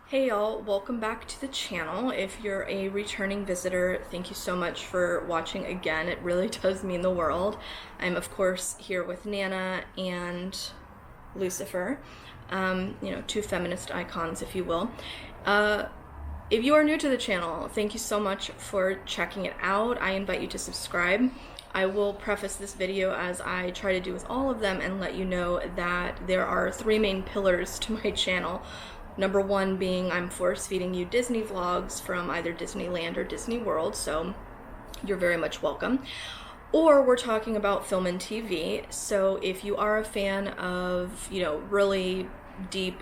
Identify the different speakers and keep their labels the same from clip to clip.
Speaker 1: Hey y'all, welcome back to the channel. If you're a returning visitor, thank you so much for watching again. It really does mean the world. I'm of course here with Nana and Lucifer, two feminist icons, if you will. If you are new to the channel, thank you so much for checking it out. I invite you to subscribe. I will preface this video, as I try to do with all of them, and let you know that there are three main pillars to my channel. Number one being I'm force feeding you Disney vlogs from either Disneyland or Disney World, so you're very much welcome. Or we're talking about film and TV, so if you are a fan of, really deep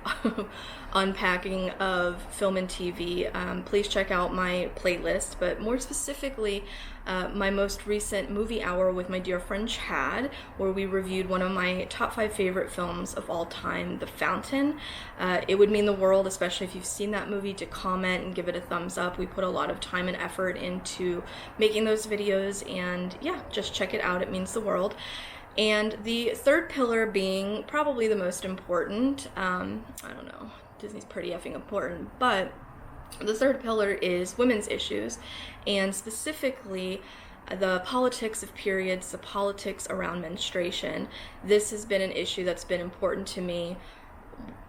Speaker 1: unpacking of film and TV, please check out my playlist, but more specifically, my most recent movie hour with my dear friend Chad, where we reviewed one of my top 5 favorite films of all time, The Fountain. It would mean the world, especially if you've seen that movie, to comment and give it a thumbs up. We put a lot of time and effort into making those videos, and yeah, just check it out. It means the world. And the third pillar being probably the most important, I don't know, Disney's pretty effing important, but the third pillar is women's issues, and specifically the politics of periods, the politics around menstruation. This has been an issue that's been important to me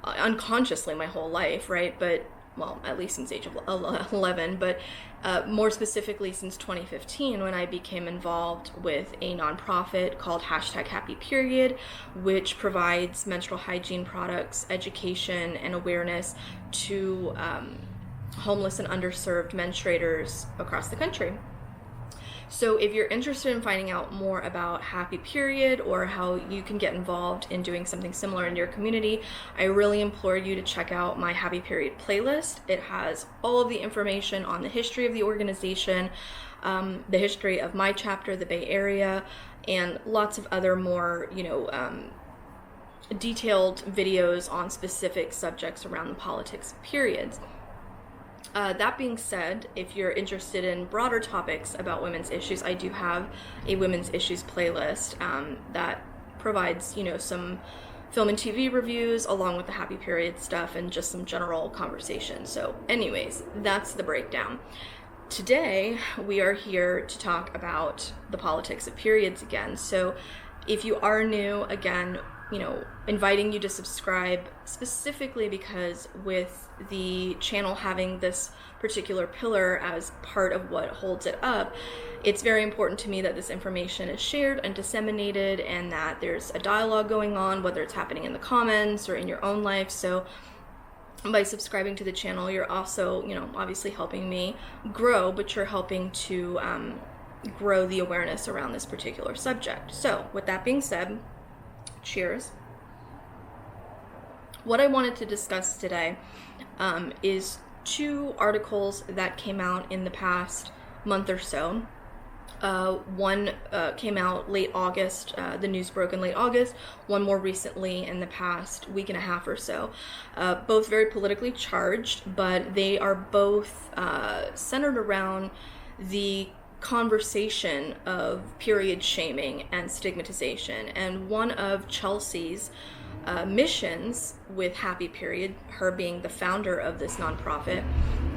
Speaker 1: unconsciously my whole life, right? But, well, at least since age of 11, but more specifically since 2015, when I became involved with a nonprofit called #HappyPeriod, which provides menstrual hygiene products, education, and awareness to homeless and underserved menstruators across the country. So if you're interested in finding out more about Happy Period or how you can get involved in doing something similar in your community, I really implore you to check out my Happy Period playlist. It has all of the information on the history of the organization, the history of my chapter, the Bay Area, and lots of other more, detailed videos on specific subjects around the politics of periods. That being said, if you're interested in broader topics about women's issues, I do have a women's issues playlist that provides, some film and TV reviews along with the Happy Period stuff and just some general conversation. So anyways, that's the breakdown. Today, we are here to talk about the politics of periods again. So if you are new, again, inviting you to subscribe, specifically because with the channel having this particular pillar as part of what holds it up, it's very important to me that this information is shared and disseminated, and that there's a dialogue going on, whether it's happening in the comments or in your own life. So by subscribing to the channel, you're also, obviously helping me grow, but you're helping to grow the awareness around this particular subject. So with that being said, cheers. What I wanted to discuss today is 2 articles that came out in the past month or so. One came out late August, the news broke in late August, one more recently in the past week and a half or so. Both very politically charged, but they are both centered around the conversation of period shaming and stigmatization. And one of Chelsea's missions with Happy Period, her being the founder of this nonprofit,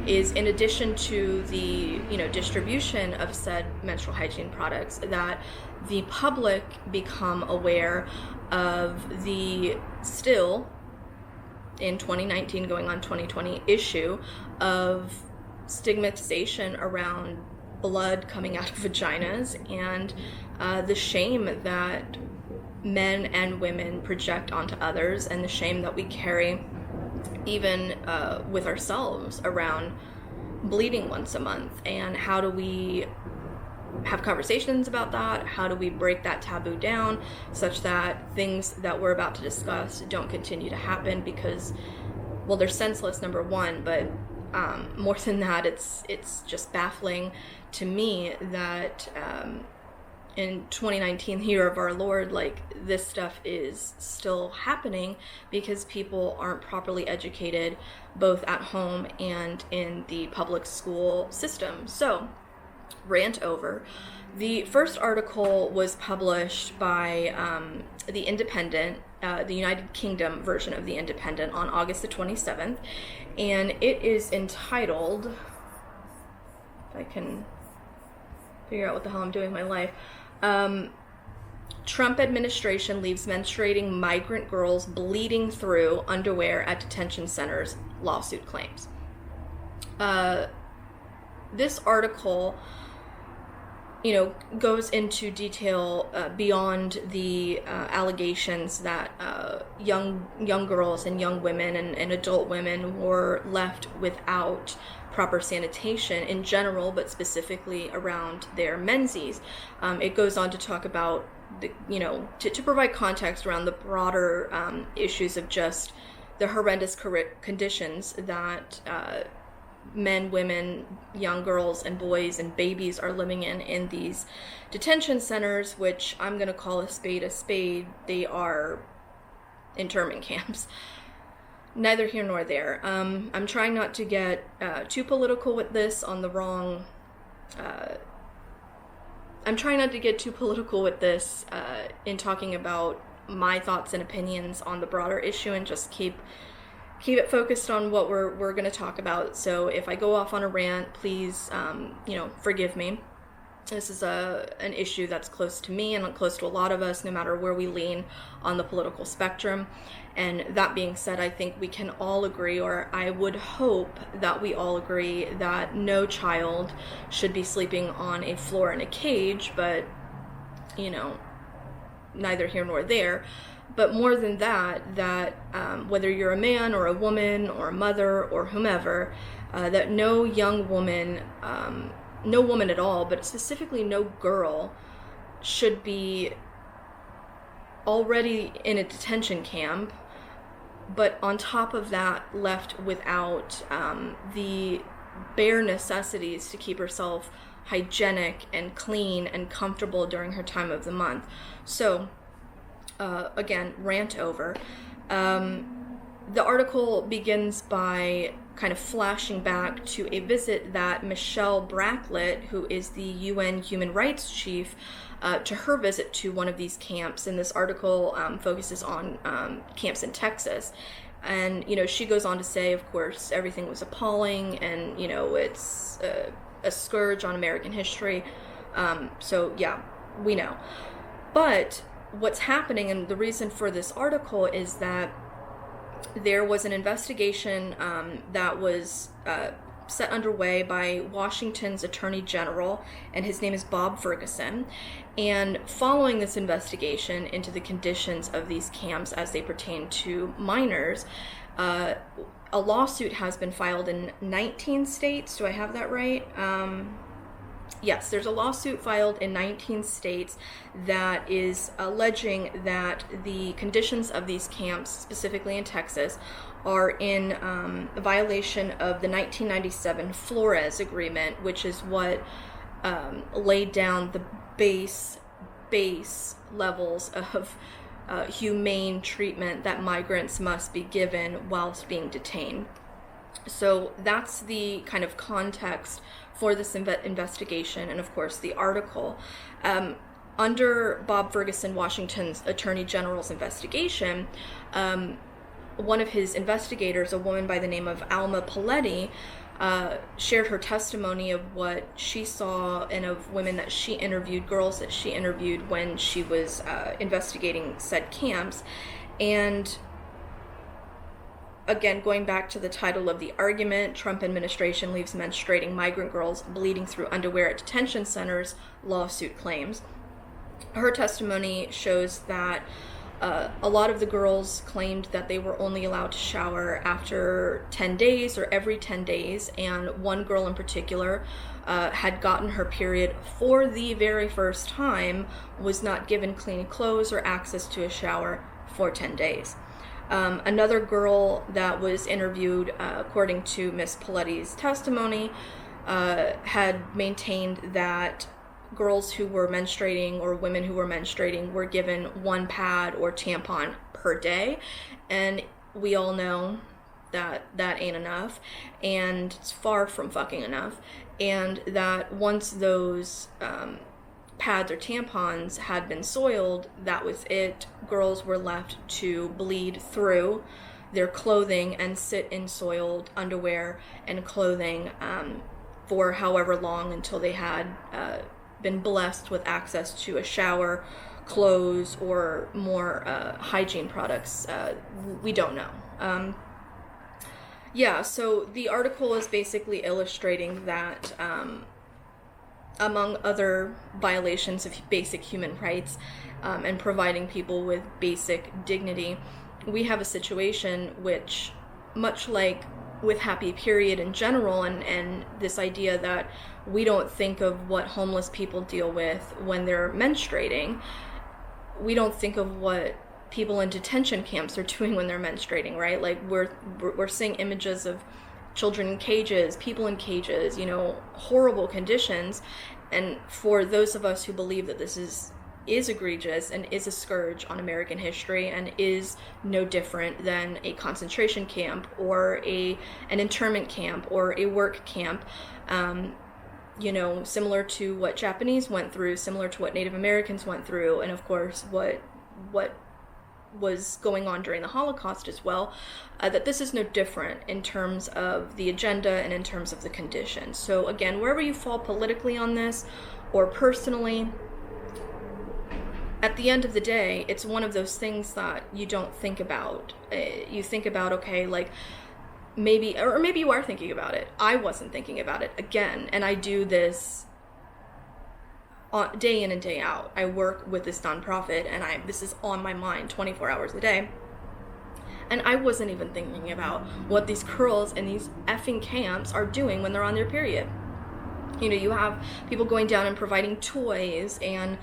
Speaker 1: is in addition to the distribution of said menstrual hygiene products, that the public become aware of the still in 2019 going on 2020 issue of stigmatization around blood coming out of vaginas, and the shame that men and women project onto others, and the shame that we carry even with ourselves around bleeding once a month. And how do we have conversations about that? How do we break that taboo down such that things that we're about to discuss don't continue to happen? Because, well, they're senseless, number one, but more than that, it's just baffling to me that in 2019, the year of our Lord, this stuff is still happening because people aren't properly educated both at home and in the public school system. So rant over. The first article was published by The Independent, the United Kingdom version of The Independent, on August the 27th, and it is entitled, if I can figure out what the hell I'm doing with my life, Trump administration leaves menstruating migrant girls bleeding through underwear at detention centers, lawsuit claims. This article, goes into detail beyond the allegations that young girls and young women and adult women were left without proper sanitation in general, but specifically around their menses. It goes on to talk about to provide context around the broader issues of just the horrendous conditions that men, women, young girls and boys and babies are living in these detention centers, which I'm going to call a spade a spade. They are internment camps. Neither here nor there. I'm trying not to get too political with this on the wrong... I'm trying not to get too political with this in talking about my thoughts and opinions on the broader issue, and just keep it focused on what we're going to talk about. So if I go off on a rant, please, forgive me. This is an issue that's close to me and close to a lot of us, no matter where we lean on the political spectrum. And that being said, I think we can all agree, or I would hope that we all agree, that no child should be sleeping on a floor in a cage, but, neither here nor there. But more than that, whether you're a man or a woman or a mother or whomever, that no young woman, no woman at all, but specifically no girl, should be already in a detention camp, but on top of that left without the bare necessities to keep herself hygienic and clean and comfortable during her time of the month. So, again, rant over. The article begins by kind of flashing back to a visit that Michelle Bracklett, who is the UN Human Rights Chief, to her visit to one of these camps. And this article focuses on camps in Texas. And, she goes on to say, of course, everything was appalling and, it's a scourge on American history. So, yeah, we know. But what's happening, and the reason for this article, is that there was an investigation that was set underway by Washington's Attorney General, and his name is Bob Ferguson. And following this investigation into the conditions of these camps as they pertain to minors, a lawsuit has been filed in 19 states. Do I have that right? Yes, there's a lawsuit filed in 19 states that is alleging that the conditions of these camps, specifically in Texas, are in violation of the 1997 Flores Agreement, which is what laid down the base levels of humane treatment that migrants must be given whilst being detained. So that's the kind of context for this investigation, and of course the article. Under Bob Ferguson, Washington's Attorney General's investigation, one of his investigators, a woman by the name of Alma Paletti, shared her testimony of what she saw and of women that she interviewed, girls that she interviewed when she was investigating said camps. And again, going back to the title of the argument, Trump administration leaves menstruating migrant girls bleeding through underwear at detention centers, lawsuit claims. Her testimony shows that a lot of the girls claimed that they were only allowed to shower after 10 days or every 10 days, and one girl in particular had gotten her period for the very first time, was not given clean clothes or access to a shower for 10 days. Another girl that was interviewed, according to Miss Paletti's testimony, had maintained that girls who were menstruating or women who were menstruating were given one pad or tampon per day. And we all know that ain't enough, and it's far from fucking enough, and that once those pads or tampons had been soiled, that was it. Girls were left to bleed through their clothing and sit in soiled underwear and clothing for however long until they had been blessed with access to a shower, clothes, or more hygiene products. We don't know. Yeah, so the article is basically illustrating that among other violations of basic human rights and providing people with basic dignity, we have a situation which, much like with happy period in general, and this idea that we don't think of what homeless people deal with when they're menstruating, we don't think of what people in detention camps are doing when they're menstruating, right? Like we're seeing images of children in cages, people in cages, horrible conditions. And for those of us who believe that this is egregious and is a scourge on American history and is no different than a concentration camp or an internment camp or a work camp, similar to what Japanese went through, similar to what Native Americans went through, and of course what was going on during the Holocaust as well, that this is no different in terms of the agenda and in terms of the conditions. So again, wherever you fall politically on this or personally, at the end of the day, it's one of those things that you don't think about. You think about, okay, like maybe you are thinking about it. I wasn't thinking about it, again, and I do this day in and day out. I work with this nonprofit, and this is on my mind 24 hours a day. And I wasn't even thinking about what these girls in these effing camps are doing when they're on their period. You have people going down and providing toys and,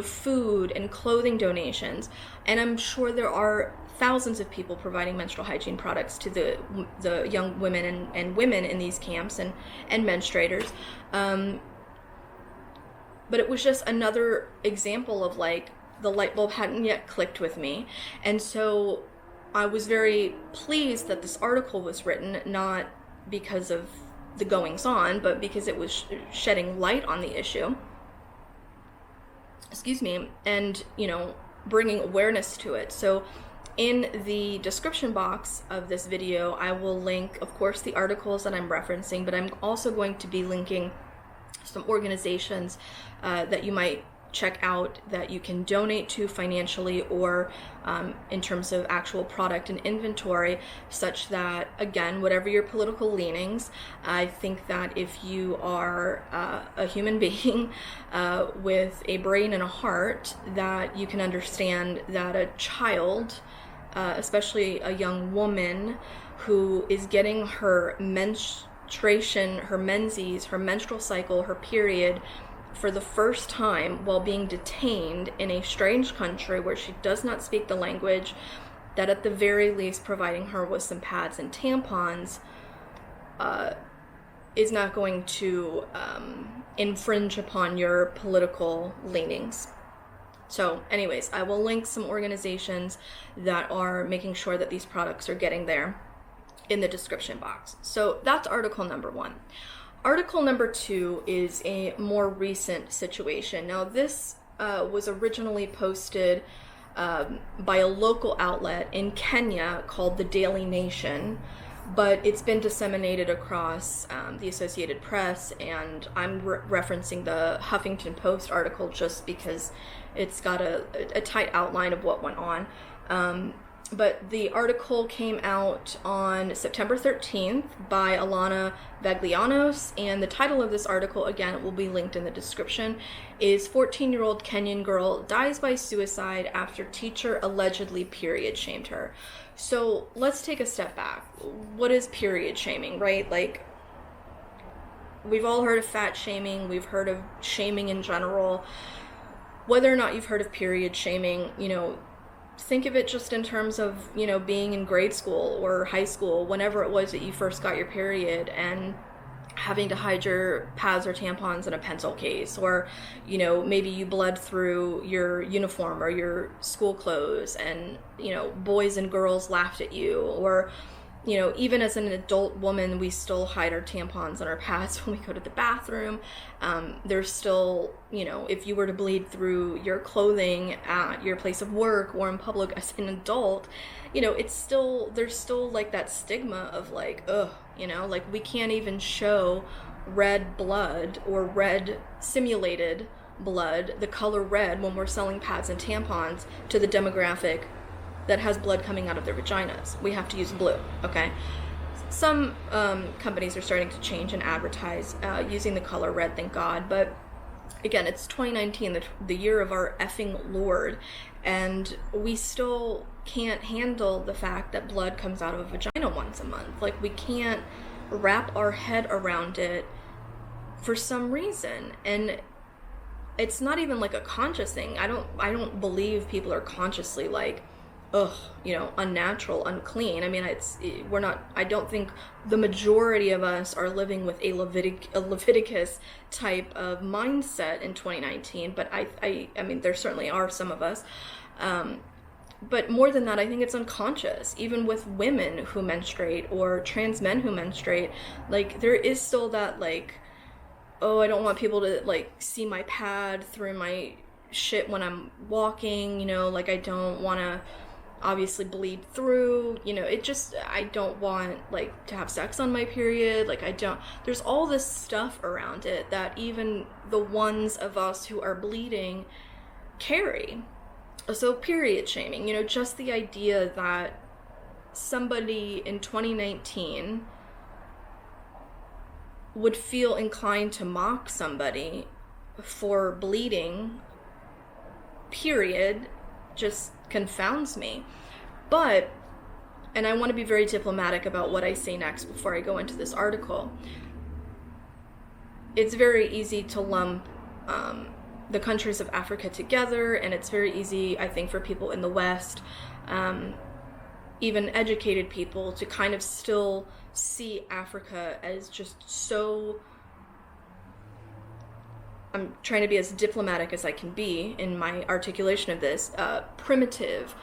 Speaker 1: food and clothing donations. And I'm sure there are thousands of people providing menstrual hygiene products to the young women and women in these camps and menstruators. But it was just another example of like the light bulb hadn't yet clicked with me. And so I was very pleased that this article was written, not because of the goings on, but because it was shedding light on the issue. Excuse me. And, bringing awareness to it. So in the description box of this video, I will link, of course, the articles that I'm referencing, but I'm also going to be linking some organizations that you might check out that you can donate to financially or in terms of actual product and inventory, such that, again, whatever your political leanings, I think that if you are a human being with a brain and a heart, that you can understand that a child, especially a young woman who is getting her menstruation, her menses, her menstrual cycle, her period for the first time while being detained in a strange country where she does not speak the language, that at the very least providing her with some pads and tampons is not going to infringe upon your political leanings. So anyways, I will link some organizations that are making sure that these products are getting there in the description box. So that's article number 1. Article number 2 is a more recent situation. Now this was originally posted by a local outlet in Kenya called the Daily Nation, but it's been disseminated across the Associated Press, and I'm referencing the Huffington Post article just because it's got a tight outline of what went on. But the article came out on September 13th by Alana Vaglianos, and the title of this article, again, it will be linked in the description, is 14-year-old Kenyan girl dies by suicide after teacher allegedly period shamed her. So let's take a step back. What is period shaming, right? Like, we've all heard of fat shaming, we've heard of shaming in general. Whether or not you've heard of period shaming, think of it just in terms of, being in grade school or high school, whenever it was that you first got your period, and having to hide your pads or tampons in a pencil case, or, maybe you bled through your uniform or your school clothes and, boys and girls laughed at you, or, even as an adult woman, we still hide our tampons and our pads when we go to the bathroom. There's still, if you were to bleed through your clothing at your place of work or in public as an adult, there's still like that stigma of like, ugh, like we can't even show red blood or red simulated blood, the color red, when we're selling pads and tampons to the demographic that has blood coming out of their vaginas. We have to use blue, okay? Some companies are starting to change and advertise using the color red, thank God, but again, it's 2019, the year of our effing Lord, and we still can't handle the fact that blood comes out of a vagina once a month. Like, we can't wrap our head around it for some reason, and it's not even like a conscious thing. I don't believe people are consciously like, ugh, unnatural, unclean. I mean, I don't think the majority of us are living with a Leviticus type of mindset in 2019, but I mean, there certainly are some of us. But more than that, I think it's unconscious, even with women who menstruate or trans men who menstruate. Like, there is still that, like, oh, I don't want people to, like, see my pad through my shit when I'm walking, like, I don't want to obviously bleed through, I don't want, like, to have sex on my period, like, there's all this stuff around it that even the ones of us who are bleeding carry. So period shaming, just the idea that somebody in 2019 would feel inclined to mock somebody for bleeding, period, just confounds me. But, and I want to be very diplomatic about what I say next before I go into this article, it's very easy to lump the countries of Africa together, and it's very easy, I think, for people in the West, even educated people, to kind of still see Africa as just so, I'm trying to be as diplomatic as I can be in my articulation of this, primitive,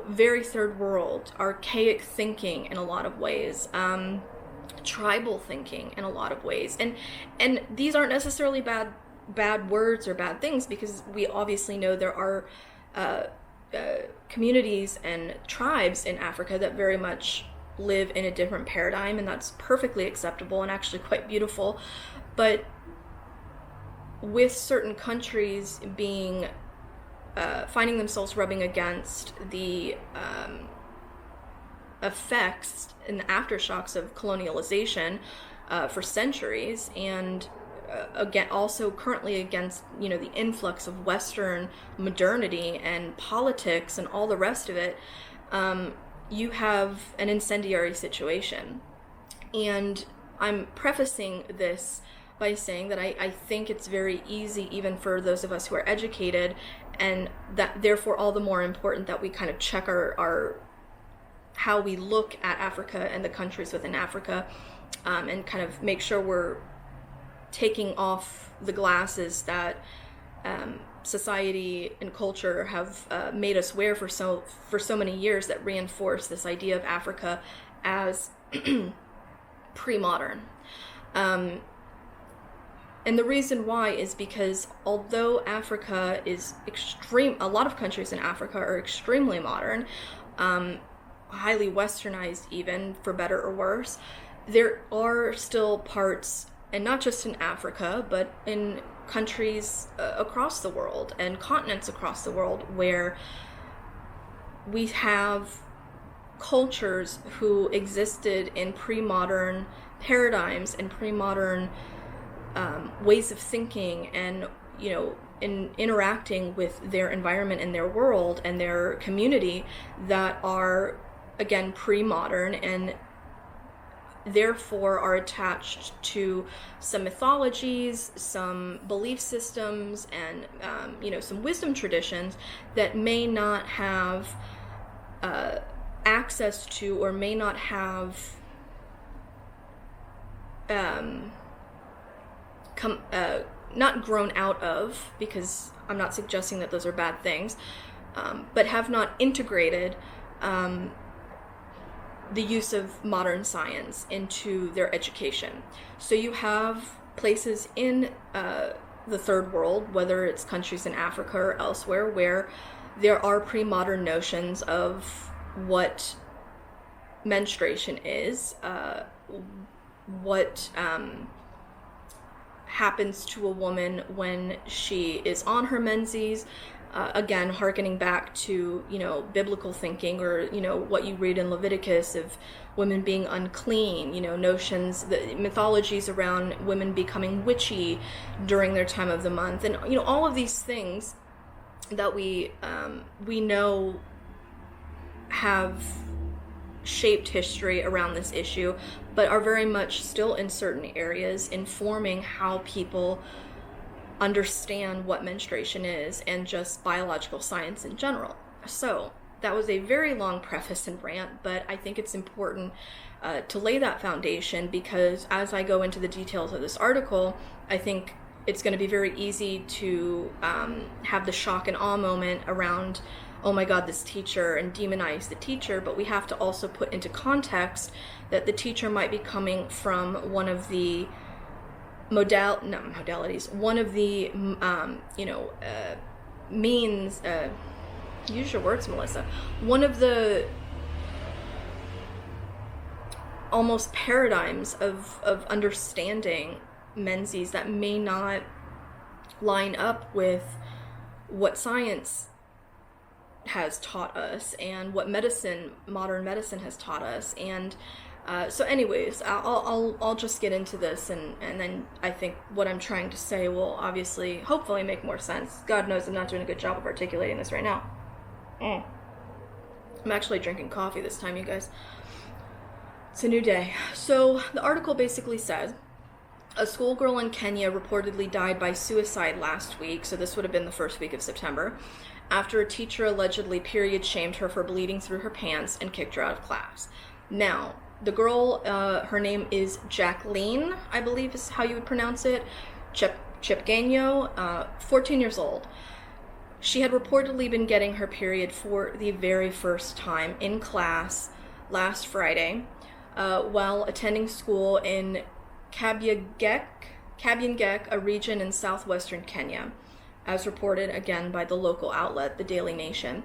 Speaker 1: very third world, archaic thinking in a lot of ways, tribal thinking in a lot of ways. And these aren't necessarily bad words or bad things, because we obviously know there are communities and tribes in Africa that very much live in a different paradigm, and that's perfectly acceptable and actually quite beautiful. But with certain countries being finding themselves rubbing against the effects and the aftershocks of colonialization for centuries, and again, also currently against the influx of Western modernity and politics and all the rest of it, you have an incendiary situation. And I'm prefacing this by saying that I think it's very easy, even for those of us who are educated, and that therefore all the more important that we kind of check our how we look at Africa and the countries within Africa, and kind of make sure we're taking off the glasses that society and culture have made us wear for so many years, that reinforce this idea of Africa as pre-modern. And the reason why is because although Africa is a lot of countries in Africa are extremely modern, highly westernized, even, for better or worse, there are still parts, and not just in Africa, but in countries across the world and continents across the world, where we have cultures who existed in pre-modern paradigms and pre-modern ways of thinking, and in interacting with their environment and their world and their community, that are, again, pre-modern, and therefore are attached to some mythologies, some belief systems, and some wisdom traditions that may not have access to, or may not have not grown out of, because I'm not suggesting that those are bad things, but have not integrated the use of modern science into their education. So you have places in the third world, whether it's countries in Africa or elsewhere, where there are pre-modern notions of what menstruation is, what happens to a woman when she is on her menses. Again, hearkening back to, biblical thinking, or, what you read in Leviticus of women being unclean, notions, the mythologies around women becoming witchy during their time of the month, and, all of these things that we know have shaped history around this issue, but are very much still in certain areas informing how people understand what menstruation is and just biological science in general. So that was a very long preface and rant, but I think it's important to lay that foundation, because as I go into the details of this article, I think it's going to be very easy to have the shock and awe moment around, oh my God, this teacher, and demonize the teacher. But we have to also put into context that the teacher might be coming from one of the one of the means, use your words, Melissa, one of the almost paradigms of understanding menses that may not line up with what science has taught us and what modern medicine has taught us. And so anyways, I'll just get into this, and then I think what I'm trying to say will obviously, hopefully, make more sense. God knows I'm not doing a good job of articulating this right now. I'm actually drinking coffee this time, you guys. It's a new day. So the article basically says, a schoolgirl in Kenya reportedly died by suicide last week, so this would have been the first week of September, after a teacher allegedly period shamed her for bleeding through her pants and kicked her out of class. Now, the girl, her name is Jacqueline, I believe is how you would pronounce it, Chepgenyo, 14 years old. She had reportedly been getting her period for the very first time in class last Friday, while attending school in Kabyangek, a region in southwestern Kenya, as reported again by the local outlet, the Daily Nation.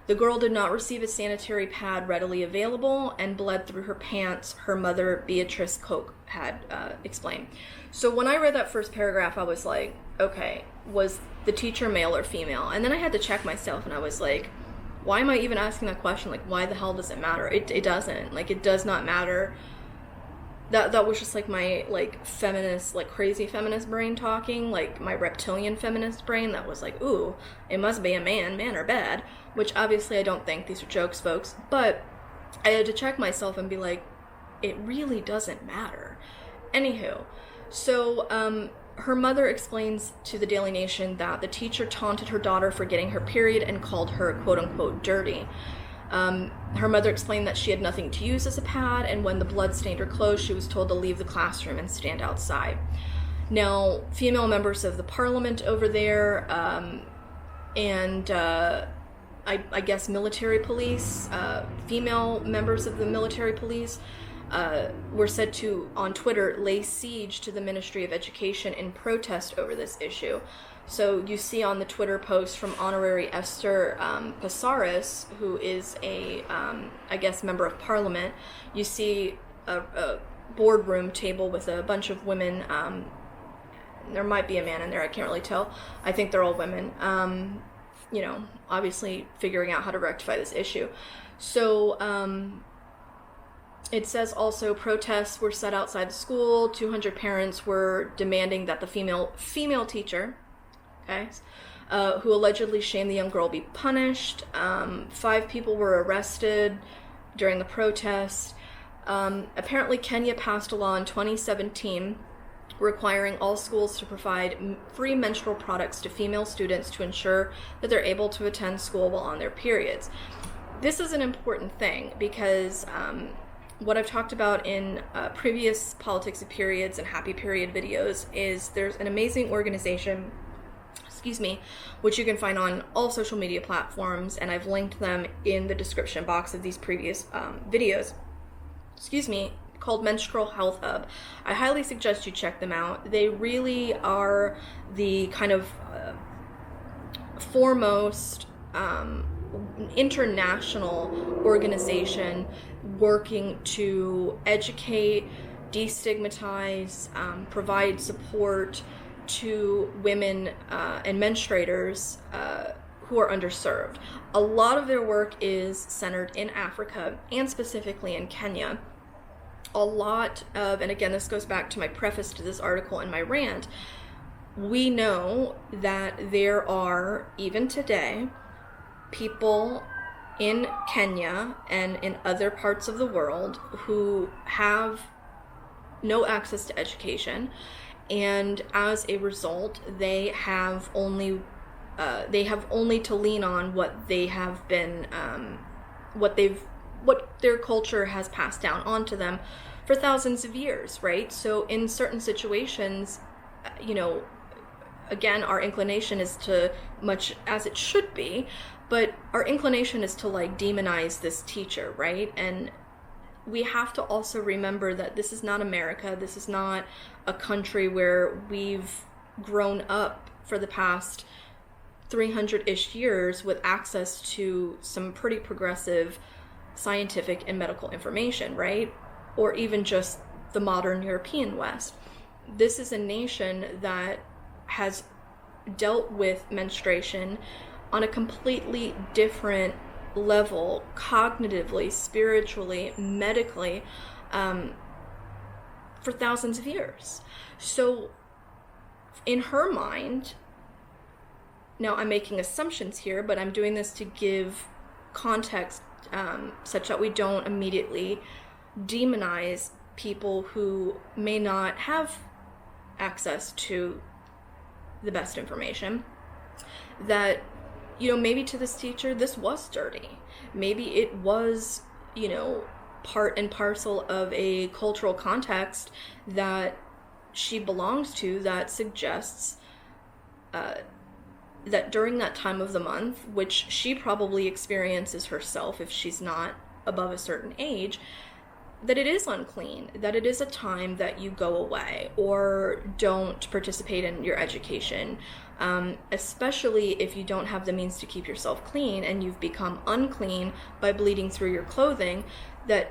Speaker 1: The girl did not receive a sanitary pad readily available and bled through her pants, her mother, Beatrice Koch, had explained. So when I read that first paragraph, I was like, okay, was the teacher male or female? And then I had to check myself, and I was like, why am I even asking that question? Like, why the hell does it matter? It doesn't. Like, it does not matter. That was just like my feminist, crazy feminist brain talking, like my reptilian feminist brain that was like, ooh, it must be a man are bad, which obviously I don't think. These are jokes, folks. But I had to check myself and be like, it really doesn't matter. Anywho, so her mother explains to the Daily Nation that the teacher taunted her daughter for getting her period and called her quote-unquote dirty. Her mother explained that she had nothing to use as a pad, and when the blood stained her clothes, she was told to leave the classroom and stand outside. Now, female members of the parliament over there, and I guess military police, female members of the military police, were said to, on Twitter, lay siege to the Ministry of Education in protest over this issue. So you see on the Twitter post from Honorary Esther Pasaris, who is a, I guess, member of parliament, you see a boardroom table with a bunch of women. There might be a man in there, I can't really tell. I think they're all women, obviously figuring out how to rectify this issue. So it says also protests were set outside the school. 200 parents were demanding that the female teacher, who allegedly shamed the young girl, be punished. 5 people were arrested during the protest. Apparently Kenya passed a law in 2017 requiring all schools to provide free menstrual products to female students to ensure that they're able to attend school while on their periods. This is an important thing because what I've talked about in previous Politics of Periods and Happy Period videos is there's an amazing organization, which you can find on all social media platforms, and I've linked them in the description box of these previous videos. called Menstrual Health Hub. I highly suggest you check them out. They really are the kind of foremost international organization working to educate, destigmatize, provide support to women and menstruators who are underserved. A lot of their work is centered in Africa and specifically in Kenya. A lot of, and again, this goes back to my preface to this article and my rant, we know that there are, even today, people in Kenya and in other parts of the world who have no access to education, and as a result, they have only to lean on what they have been, what their culture has passed down onto them for thousands of years, right? So in certain situations, again, our inclination is to, much as it should be, but our inclination is to demonize this teacher, right? And we have to also remember that this is not America. This is not a country where we've grown up for the past 300-ish years with access to some pretty progressive scientific and medical information, right? Or even just the modern European West. This is a nation that has dealt with menstruation on a completely different level, cognitively, spiritually, medically, for thousands of years. So in her mind, now I'm making assumptions here, but I'm doing this to give context such that we don't immediately demonize people who may not have access to the best information, that maybe to this teacher this was dirty, maybe it was part and parcel of a cultural context that she belongs to that suggests that during that time of the month, which she probably experiences herself if she's not above a certain age, that it is unclean, that it is a time that you go away or don't participate in your education, especially if you don't have the means to keep yourself clean and you've become unclean by bleeding through your clothing, that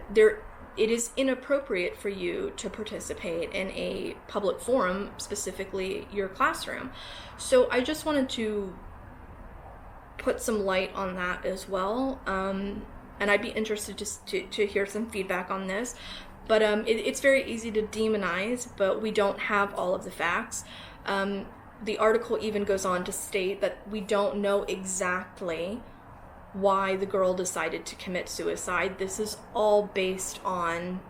Speaker 1: it is inappropriate for you to participate in a public forum, specifically your classroom. So I just wanted to put some light on that as well. And I'd be interested to hear some feedback on this. But it's very easy to demonize, but we don't have all of the facts. The article even goes on to state that we don't know exactly why the girl decided to commit suicide. This is all based on,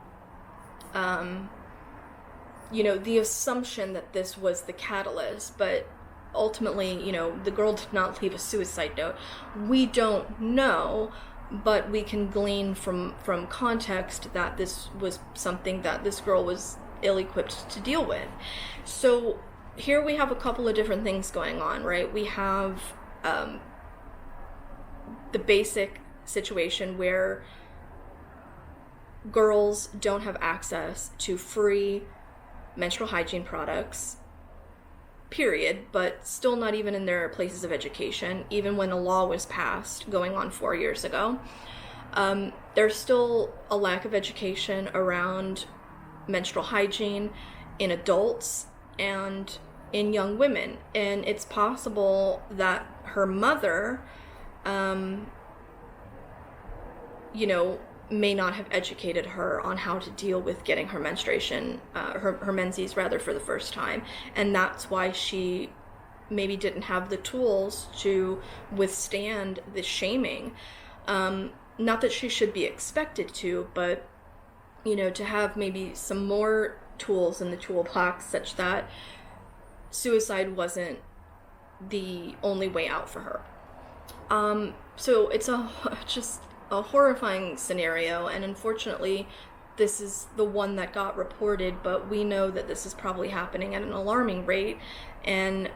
Speaker 1: the assumption that this was the catalyst, but ultimately, the girl did not leave a suicide note. We don't know, but we can glean from context that this was something that this girl was ill-equipped to deal with. So here we have a couple of different things going on, right? We have the basic situation where girls don't have access to free menstrual hygiene products, period, but still not even in their places of education, even when a law was passed going on 4 years ago. There's still a lack of education around menstrual hygiene in adults and in young women, and it's possible that her mother may not have educated her on how to deal with getting her menstruation, her menses rather, for the first time. And that's why she maybe didn't have the tools to withstand the shaming. Not that she should be expected to, but, to have maybe some more tools in the toolbox such that suicide wasn't the only way out for her. So it's just a horrifying scenario, and unfortunately this is the one that got reported, but we know that this is probably happening at an alarming rate, and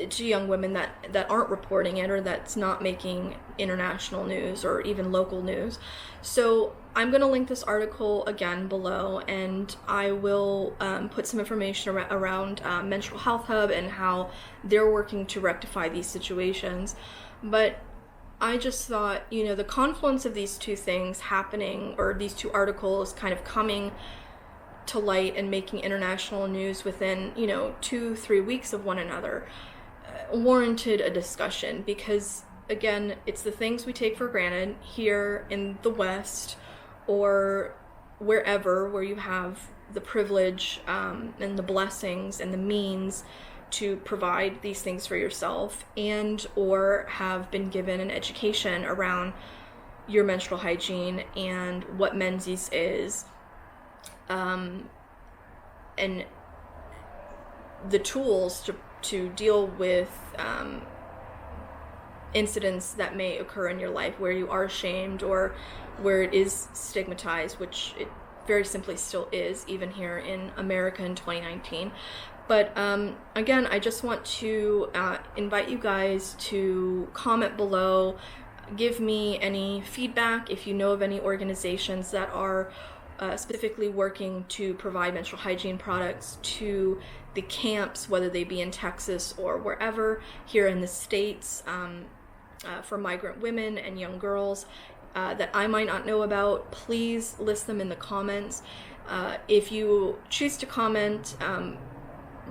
Speaker 1: to young women that aren't reporting it, or that's not making international news or even local news. So I'm going to link this article again below, and I will put some information around Menstrual Health Hub and how they're working to rectify these situations. But I just thought, you know, the confluence of these two things happening, or these two articles kind of coming to light and making international news within, you know, 2-3 weeks of one another, warranted a discussion, because again, it's the things we take for granted here in the West or wherever where you have the privilege and the blessings and the means to provide these things for yourself, and or have been given an education around your menstrual hygiene and what menses is, and the tools to deal with incidents that may occur in your life where you are shamed or where it is stigmatized, which it very simply still is, even here in America in 2019. But again, I just want to invite you guys to comment below, give me any feedback if you know of any organizations that are specifically working to provide menstrual hygiene products to the camps, whether they be in Texas or wherever here in the States, for migrant women and young girls that I might not know about. Please list them in the comments. If you choose to comment,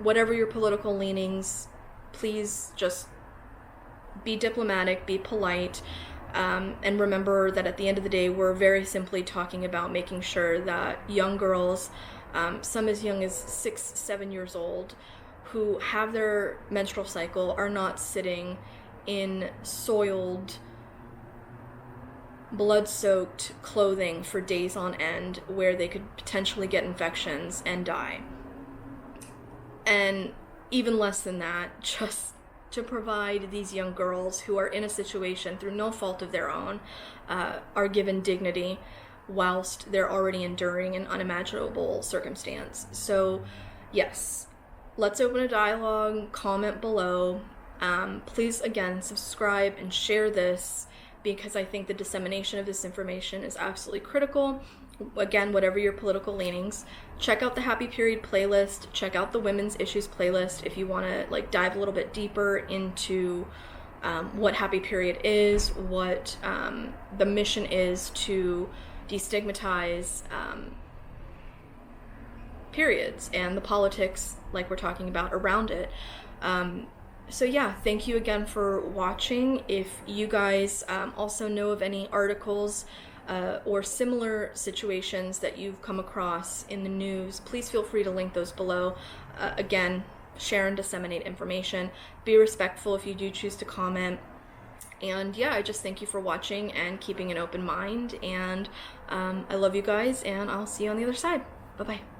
Speaker 1: whatever your political leanings, please just be diplomatic, be polite, and remember that at the end of the day, we're very simply talking about making sure that young girls, some as young as 6-7 years old, who have their menstrual cycle are not sitting in soiled, blood-soaked clothing for days on end where they could potentially get infections and die. And even less than that, just to provide these young girls who are in a situation through no fault of their own, are given dignity whilst they're already enduring an unimaginable circumstance. So yes, let's open a dialogue, comment below. Please again subscribe and share this, because I think the dissemination of this information is absolutely critical. Again, whatever your political leanings, check out the Happy Period playlist, check out the Women's Issues playlist if you want to like dive a little bit deeper into what Happy Period is, what the mission is to destigmatize periods and the politics, like we're talking about, around it. So yeah, thank you again for watching. If you guys also know of any articles or similar situations that you've come across in the news, please feel free to link those below. Again, share and disseminate information. Be respectful if you do choose to comment. And yeah, I just thank you for watching and keeping an open mind. And I love you guys, and I'll see you on the other side. Bye-bye.